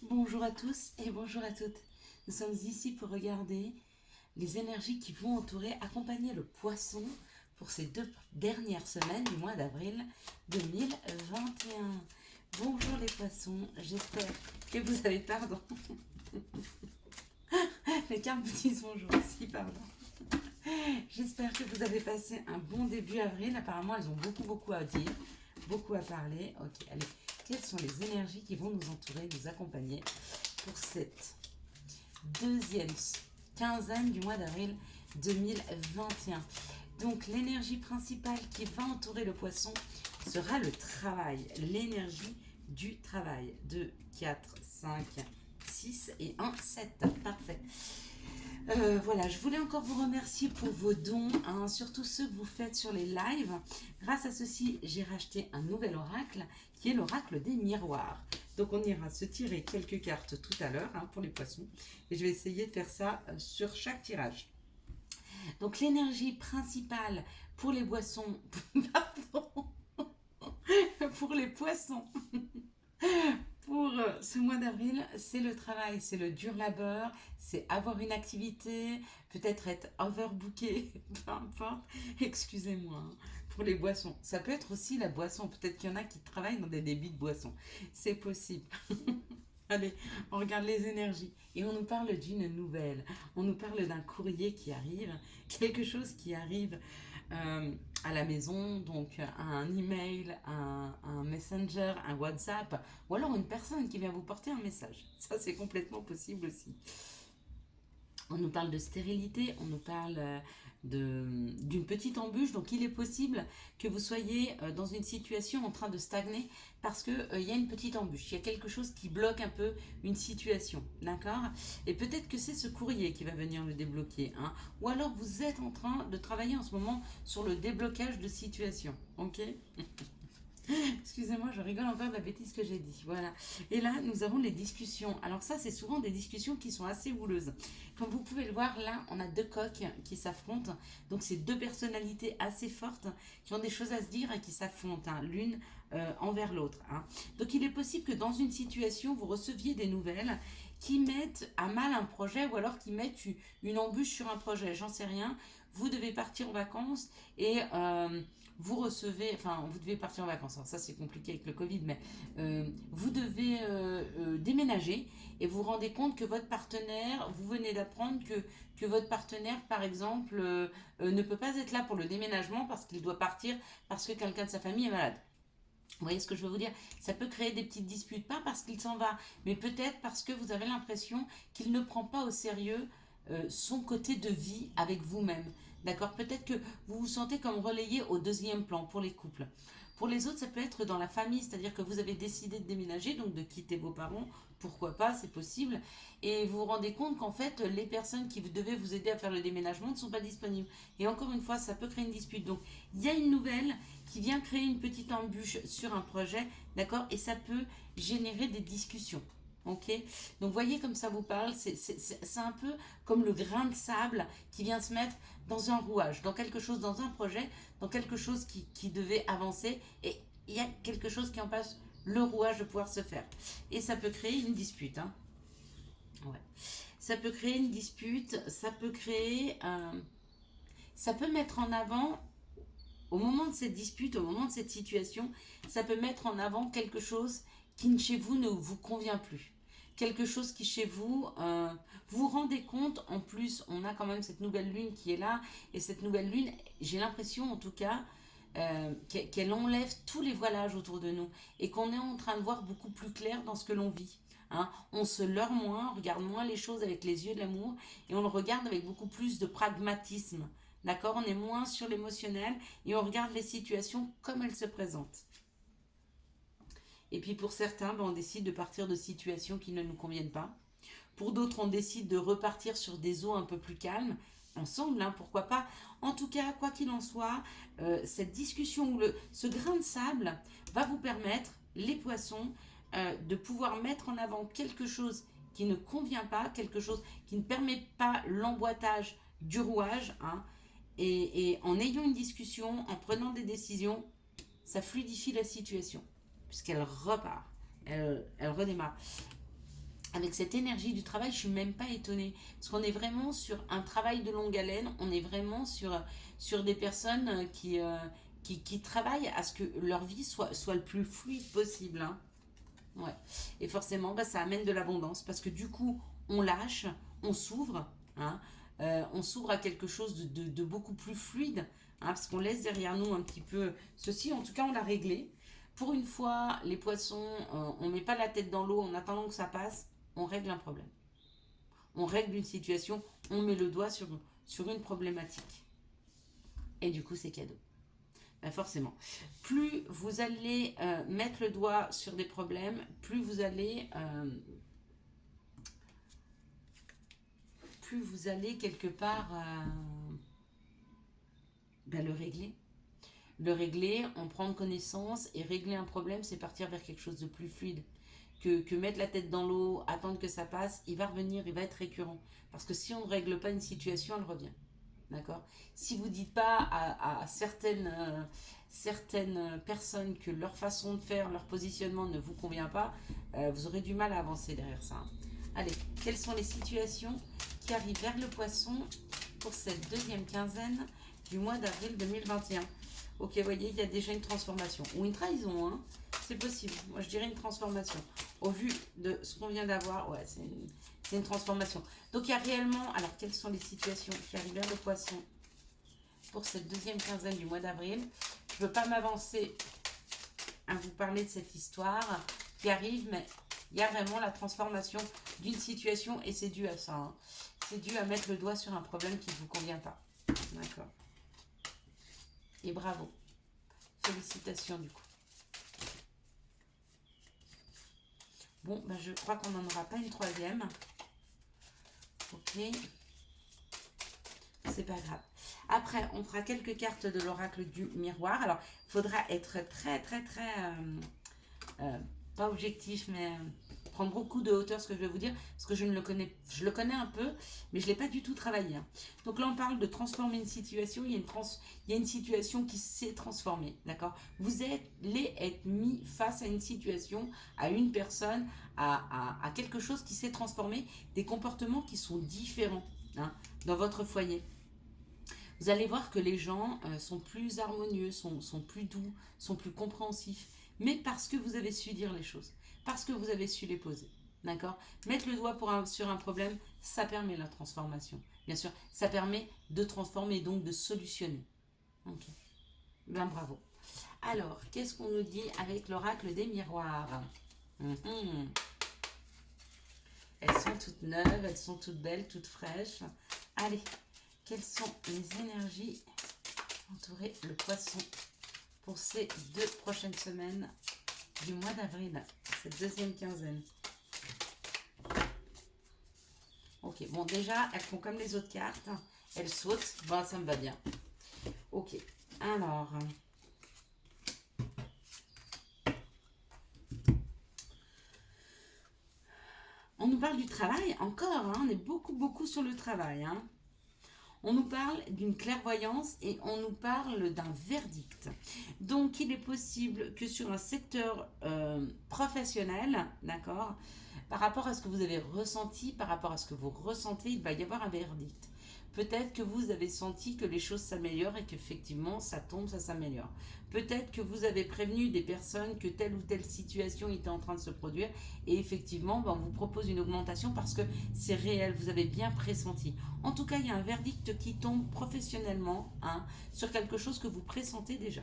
Bonjour à tous et bonjour à toutes. Nous sommes ici pour regarder les énergies qui vont entourer, accompagner le poisson pour ces 2 dernières semaines du mois d'avril 2021. Bonjour les poissons, j'espère que vous avez, pardon, les cartes vous disent bonjour aussi, pardon. J'espère que vous avez passé un bon début avril. Apparemment, elles ont beaucoup à dire, beaucoup à parler. Ok, allez, quelles sont les énergies qui vont nous entourer, nous accompagner pour cette deuxième quinzaine du mois d'avril 2021. Donc l'énergie principale qui va entourer le poisson sera le travail, l'énergie du travail. 2, 4, 5, 6 et 1, 7. Parfait. Voilà, je voulais encore vous remercier pour vos dons, hein, surtout ceux que vous faites sur les lives. Grâce à ceci, j'ai racheté un nouvel oracle qui est l'oracle des miroirs. Donc on ira se tirer quelques cartes tout à l'heure, hein, pour les poissons. Et je vais essayer de faire ça sur chaque tirage. Donc l'énergie principale pour les boissons, pardon, pour les poissons, pour ce mois d'avril, c'est le travail, c'est le dur labeur, c'est avoir une activité, peut-être être overbooké, peu importe, excusez-moi, hein, pour les boissons. Ça peut être aussi la boisson, peut-être qu'il y en a qui travaillent dans des débits de boissons, c'est possible. Allez, on regarde les énergies et on nous parle d'une nouvelle, on nous parle d'un courrier qui arrive, quelque chose qui arrive à la maison, donc un email, un messenger, un WhatsApp, ou alors une personne qui vient vous porter un message. Ça, c'est complètement possible aussi. On nous parle de stérilité, on nous parle d'une petite embûche. Donc il est possible que vous soyez dans une situation en train de stagner parce qu'il y a une petite embûche, il y a quelque chose qui bloque un peu une situation, d'accord? Et peut-être que c'est ce courrier qui va venir le débloquer, hein? Ou alors vous êtes en train de travailler en ce moment sur le déblocage de situation, ok? Excusez-moi, je rigole encore de la bêtise que j'ai dit. Voilà. Et là, nous avons les discussions. Alors ça, c'est souvent des discussions qui sont assez houleuses. Comme vous pouvez le voir, là, on a deux coqs qui s'affrontent. Donc c'est deux personnalités assez fortes qui ont des choses à se dire et qui s'affrontent, hein, l'une envers l'autre, hein. Donc il est possible que dans une situation, vous receviez des nouvelles qui mettent à mal un projet ou alors qui mettent une embûche sur un projet. J'en sais rien. Vous devez partir en vacances et vous recevez, enfin, vous devez partir en vacances. Alors ça, c'est compliqué avec le Covid, mais vous devez déménager et vous vous rendez compte que votre partenaire, vous venez d'apprendre que votre partenaire, par exemple, ne peut pas être là pour le déménagement parce qu'il doit partir parce que quelqu'un de sa famille est malade. Vous voyez ce que je veux vous dire? Ça peut créer des petites disputes, pas parce qu'il s'en va, mais peut-être parce que vous avez l'impression qu'il ne prend pas au sérieux son côté de vie avec vous-même. D'accord? Peut-être que vous vous sentez comme relayé au deuxième plan pour les couples. Pour les autres, ça peut être dans la famille, c'est-à-dire que vous avez décidé de déménager, donc de quitter vos parents, pourquoi pas, c'est possible, et vous vous rendez compte qu'en fait, les personnes qui devaient vous aider à faire le déménagement ne sont pas disponibles. Et encore une fois, ça peut créer une dispute. Donc, il y a une nouvelle qui vient créer une petite embûche sur un projet, d'accord? Et ça peut générer des discussions. Ok? Donc voyez comme ça vous parle, c'est un peu comme le grain de sable qui vient se mettre dans un rouage, dans quelque chose, dans un projet, dans quelque chose qui devait avancer, et il y a quelque chose qui empêche le rouage de pouvoir se faire. Et ça peut créer une dispute, hein. Ouais. Ça peut créer une dispute, ça peut mettre en avant au moment de cette dispute, au moment de cette situation, ça peut mettre en avant quelque chose qui chez vous ne vous convient plus. Quelque chose qui chez vous, vous vous rendez compte, en plus on a quand même cette nouvelle lune qui est là, et cette nouvelle lune, j'ai l'impression en tout cas, qu'elle enlève tous les voilages autour de nous, et qu'on est en train de voir beaucoup plus clair dans ce que l'on vit. Hein. On se leurre moins, on regarde moins les choses avec les yeux de l'amour, et on le regarde avec beaucoup plus de pragmatisme. D'accord? On est moins sur l'émotionnel et on regarde les situations comme elles se présentent. Et puis pour certains, ben, on décide de partir de situations qui ne nous conviennent pas. Pour d'autres, on décide de repartir sur des eaux un peu plus calmes, ensemble, hein, pourquoi pas. En tout cas, quoi qu'il en soit, cette discussion ou ce grain de sable va vous permettre, les poissons, de pouvoir mettre en avant quelque chose qui ne convient pas, quelque chose qui ne permet pas l'emboîtage du rouage, hein, et en ayant une discussion, en prenant des décisions, ça fluidifie la situation, puisqu'elle repart, elle redémarre. avec cette énergie du travail, je suis même pas étonnée. Parce qu'on est vraiment sur un travail de longue haleine, on est vraiment sur des personnes qui travaillent à ce que leur vie soit le plus fluide possible. Hein. Ouais. Et forcément, bah, ça amène de l'abondance parce que du coup, on lâche, on s'ouvre, hein, on s'ouvre à quelque chose de beaucoup plus fluide, hein, parce qu'on laisse derrière nous un petit peu ceci. En tout cas, on l'a réglé. Pour une fois, les poissons, on ne met pas la tête dans l'eau en attendant que ça passe, on règle un problème. On règle une situation, on met le doigt sur une problématique. Et du coup, c'est cadeau. Ben forcément. Plus vous allez mettre le doigt sur des problèmes, plus vous allez quelque part ben le régler. Le régler, en prendre connaissance et régler un problème, c'est partir vers quelque chose de plus fluide. Que mettre la tête dans l'eau, attendre que ça passe, il va revenir, il va être récurrent. Parce que si on ne règle pas une situation, elle revient. D'accord. Si vous ne dites pas à certaines personnes que leur façon de faire, leur positionnement ne vous convient pas, vous aurez du mal à avancer derrière ça. Hein. Allez, quelles sont les situations qui arrivent vers le poisson pour cette deuxième quinzaine du mois d'avril 2021? Ok, vous voyez, il y a déjà une transformation. Ou une trahison, hein. C'est possible. Moi, je dirais une transformation. Au vu de ce qu'on vient d'avoir, ouais, c'est une transformation. Donc, il y a réellement... Alors, quelles sont les situations qui arrivent vers le poisson pour cette deuxième quinzaine du mois d'avril? Je ne veux pas m'avancer à vous parler de cette histoire qui arrive, mais il y a vraiment la transformation d'une situation et c'est dû à ça. Hein. C'est dû à mettre le doigt sur un problème qui ne vous convient pas. D'accord. Et bravo. Félicitations du coup. Bon, ben je crois qu'on n'en aura pas une troisième. Ok. C'est pas grave. Après, on fera quelques cartes de l'oracle du miroir. Alors, il faudra être très, pas objectif, mais prendre beaucoup de hauteur ce que je vais vous dire, parce que je le connais un peu, mais je ne l'ai pas du tout travaillé. Hein. Donc là, on parle de transformer une situation. Il y a une situation qui s'est transformée, d'accord? Vous allez être mis face à une situation, à une personne, à quelque chose qui s'est transformé, des comportements qui sont différents hein, dans votre foyer. Vous allez voir que les gens sont plus harmonieux, sont plus doux, sont plus compréhensifs, mais parce que vous avez su dire les choses, parce que vous avez su les poser. D'accord? Mettre le doigt sur un problème, ça permet la transformation. Bien sûr, ça permet de transformer, donc de solutionner. Ok. Ben bravo. Alors, qu'est-ce qu'on nous dit avec l'oracle des miroirs? Elles sont toutes neuves, elles sont toutes belles, toutes fraîches. Allez, quelles sont les énergies entourer le poisson pour ces 2 prochaines semaines du mois d'avril, cette deuxième quinzaine? Ok, bon déjà, elles font comme les autres cartes, elles sautent, bon ça me va bien. Ok, alors... On nous parle du travail, encore, hein, on est beaucoup sur le travail. Hein. On nous parle d'une clairvoyance et on nous parle d'un verdict. Donc, il est possible que sur un secteur professionnel, d'accord, par rapport à ce que vous avez ressenti, par rapport à ce que vous ressentez, il va y avoir un verdict. Peut-être que vous avez senti que les choses s'améliorent et qu'effectivement, ça tombe, ça s'améliore. Peut-être que vous avez prévenu des personnes que telle ou telle situation était en train de se produire et effectivement, ben, on vous propose une augmentation parce que c'est réel, vous avez bien pressenti. En tout cas, il y a un verdict qui tombe professionnellement hein, sur quelque chose que vous pressentez déjà.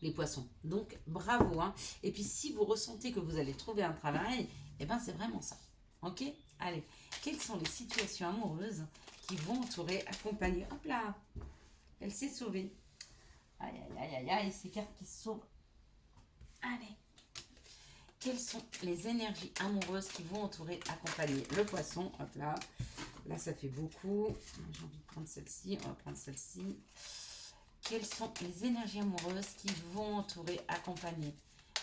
Les poissons. Donc, bravo. Hein. Et puis, si vous ressentez que vous allez trouver un travail, eh ben, c'est vraiment ça. Ok? Allez, quelles sont les situations amoureuses qui vont entourer, accompagner? Hop là! Elle s'est sauvée. Aïe, aïe, aïe, aïe, ces cartes qui se sauvent. Allez. Quelles sont les énergies amoureuses qui vont entourer, accompagner le poisson? Hop là. Là, ça fait beaucoup. J'ai envie de prendre celle-ci. On va prendre celle-ci. Quelles sont les énergies amoureuses qui vont entourer, accompagner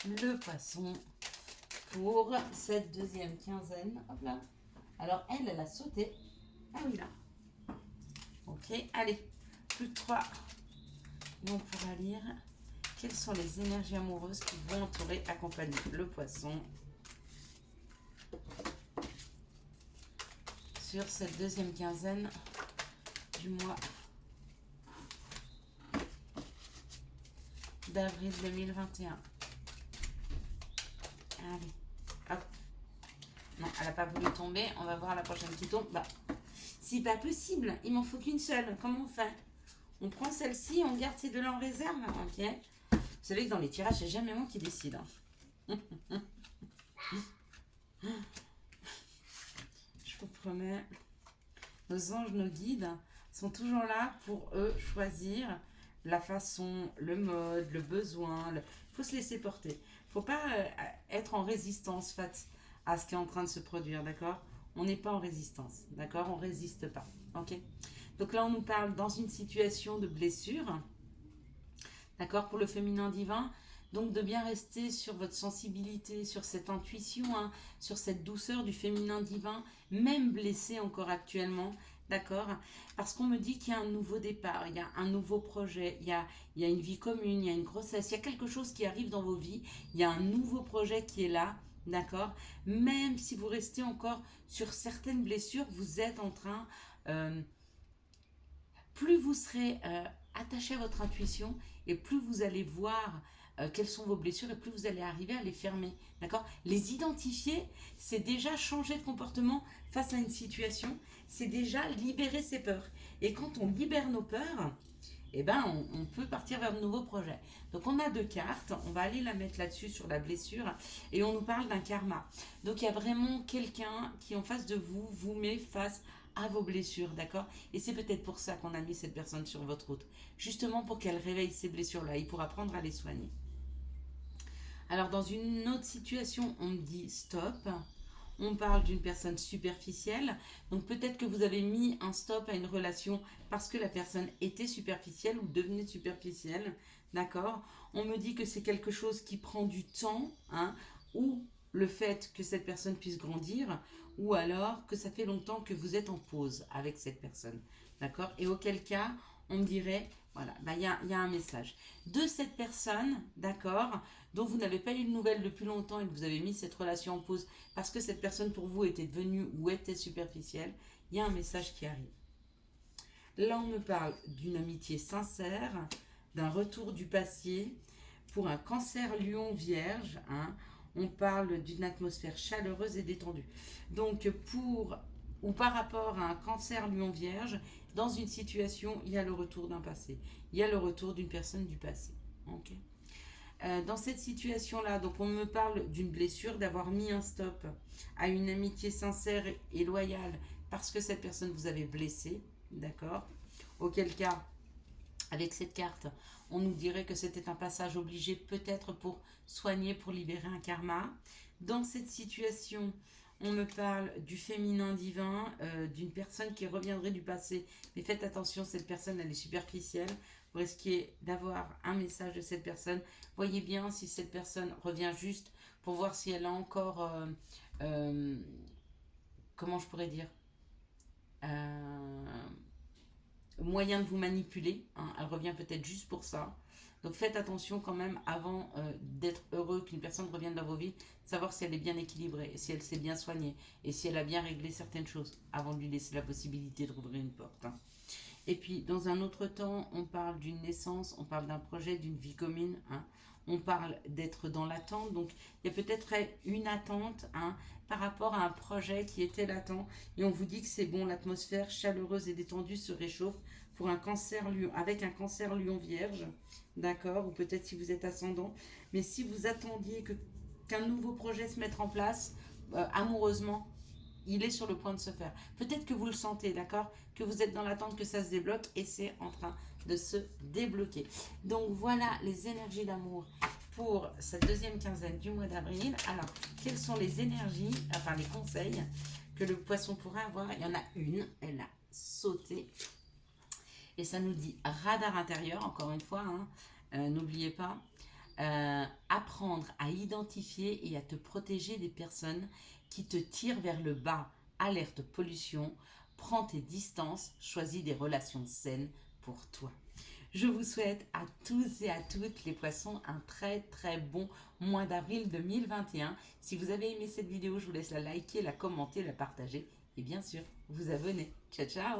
le poisson pour cette deuxième quinzaine? Hop là. Alors, elle a sauté. Ah oui, là. Ok, allez. Plus de 3. Et on pourra lire quelles sont les énergies amoureuses qui vont entourer, accompagner le poisson sur cette deuxième quinzaine du mois d'avril 2021. Allez, hop. Non, elle n'a pas voulu tomber. On va voir la prochaine qui tombe. Bah, c'est pas possible. Il m'en faut qu'une seule. Comment on fait? On prend celle-ci, on garde ces deux-là en réserve. Ok. Vous savez que dans les tirages, c'est jamais moi qui décide. Hein. Je vous promets. Nos anges, nos guides sont toujours là pour eux choisir la façon, le mode, le besoin. Il faut se laisser porter. Il ne faut pas être en résistance face à ce qui est en train de se produire, d'accord? On n'est pas en résistance, d'accord? On ne résiste pas, ok? Donc là, on nous parle dans une situation de blessure, d'accord? Pour le féminin divin, donc de bien rester sur votre sensibilité, sur cette intuition, hein, sur cette douceur du féminin divin, même blessé encore actuellement, d'accord? Parce qu'on me dit qu'il y a un nouveau départ, il y a un nouveau projet, il y a une vie commune, il y a une grossesse, il y a quelque chose qui arrive dans vos vies, il y a un nouveau projet qui est là, d'accord? Même si vous restez encore sur certaines blessures, vous êtes en train... plus vous serez attaché à votre intuition et plus vous allez voir quelles sont vos blessures et plus vous allez arriver à les fermer. D'accord? Les identifier, c'est déjà changer de comportement face à une situation, c'est déjà libérer ses peurs. Et quand on libère nos peurs, eh ben, on peut partir vers de nouveaux projets. Donc on a deux cartes, on va aller la mettre là-dessus sur la blessure et on nous parle d'un karma. Donc il y a vraiment quelqu'un qui en face de vous vous met face à vos blessures, d'accord? Et c'est peut-être pour ça qu'on a mis cette personne sur votre route, justement pour qu'elle réveille ces blessures-là, il pourra apprendre à les soigner. Alors dans une autre situation, on me dit stop. On parle d'une personne superficielle. Donc peut-être que vous avez mis un stop à une relation parce que la personne était superficielle ou devenait superficielle. D'accord? On me dit que c'est quelque chose qui prend du temps, hein, ou le fait que cette personne puisse grandir, ou alors que ça fait longtemps que vous êtes en pause avec cette personne. D'accord? Et auquel cas, on me dirait, voilà, bah, y a un message de cette personne, d'accord, dont vous n'avez pas eu de nouvelles depuis longtemps et que vous avez mis cette relation en pause parce que cette personne pour vous était devenue ou était superficielle, il y a un message qui arrive. Là, on me parle d'une amitié sincère, d'un retour du passé pour un cancer lion vierge, hein. On parle d'une atmosphère chaleureuse et détendue. Donc, pour ou par rapport à un cancer lion vierge, dans une situation, il y a le retour d'un passé. Il y a le retour d'une personne du passé. Ok. Dans cette situation-là, donc on me parle d'une blessure, d'avoir mis un stop à une amitié sincère et loyale parce que cette personne vous avait blessé, d'accord? Auquel cas, avec cette carte, on nous dirait que c'était un passage obligé peut-être pour soigner, pour libérer un karma. Dans cette situation, on me parle du féminin divin, d'une personne qui reviendrait du passé. Mais faites attention, cette personne, elle est superficielle. Vous risquez d'avoir un message de cette personne. Voyez bien si cette personne revient juste pour voir si elle a encore... comment je pourrais dire moyen de vous manipuler, hein. Elle revient peut-être juste pour ça. Donc faites attention quand même avant d'être heureux qu'une personne revienne dans vos vies, savoir si elle est bien équilibrée, si elle s'est bien soignée et si elle a bien réglé certaines choses avant de lui laisser la possibilité de rouvrir une porte, hein. Et puis dans un autre temps, on parle d'une naissance, on parle d'un projet, d'une vie commune, hein. On parle d'être dans l'attente, donc il y a peut-être une attente, hein, par rapport à un projet qui était latent et on vous dit que c'est bon, l'atmosphère chaleureuse et détendue se réchauffe pour un cancer lion, avec un cancer lion vierge, d'accord, ou peut-être si vous êtes ascendant, mais si vous attendiez qu'un nouveau projet se mette en place, amoureusement, il est sur le point de se faire. Peut-être que vous le sentez, d'accord, que vous êtes dans l'attente que ça se débloque et c'est en train de se débloquer. Donc voilà les énergies d'amour pour cette deuxième quinzaine du mois d'avril. Alors, quelles sont les énergies, enfin les conseils que le poisson pourrait avoir? Il y en a une, elle a sauté. Et ça nous dit radar intérieur, encore une fois, hein, n'oubliez pas. Apprendre à identifier et à te protéger des personnes qui te tirent vers le bas. Alerte pollution, prends tes distances, choisis des relations saines pour toi. Je vous souhaite à tous et à toutes les poissons un très très bon mois d'avril 2021. Si vous avez aimé cette vidéo, je vous laisse la liker, la commenter, la partager et bien sûr vous abonner. Ciao ciao!